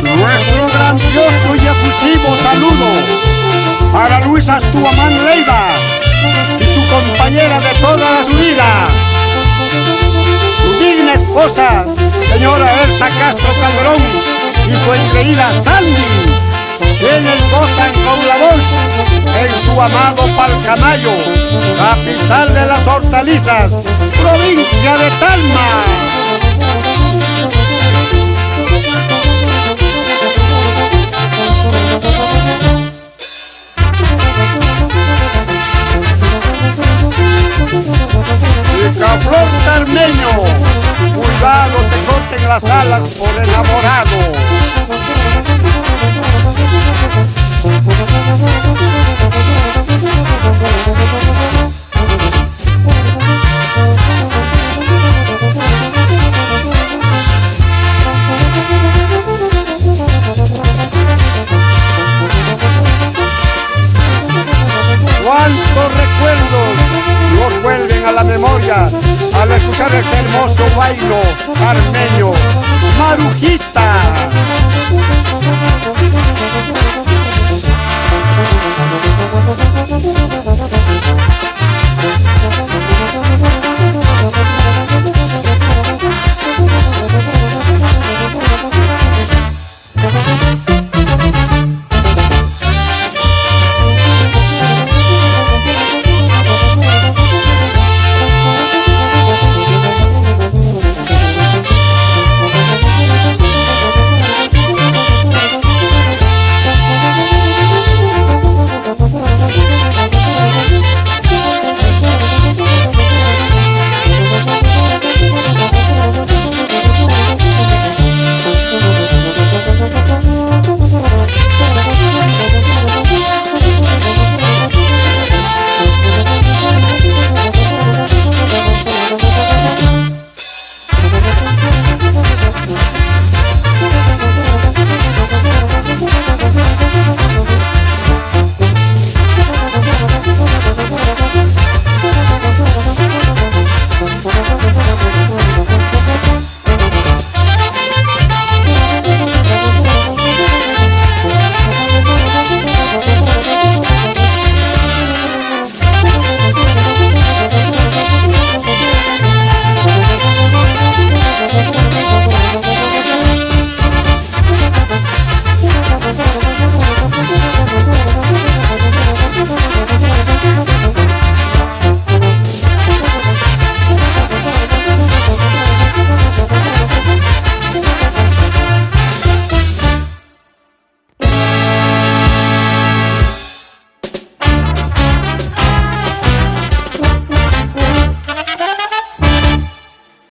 Nuestro grandioso y efusivo saludo para Luisa Astuamán Leiva y su compañera de toda su vida, su digna esposa, señora Elsa Castro Calderón, y su engreída Sandy, quienes gozan con la voz en su amado Palcamayo, capital de las hortalizas, provincia de Talma. Picaflor Tarmeño, cuidado te corten las alas por enamorado. Cuántos recuerdos nos vuelven a la memoria al escuchar este hermoso bailo armenio, Marujita.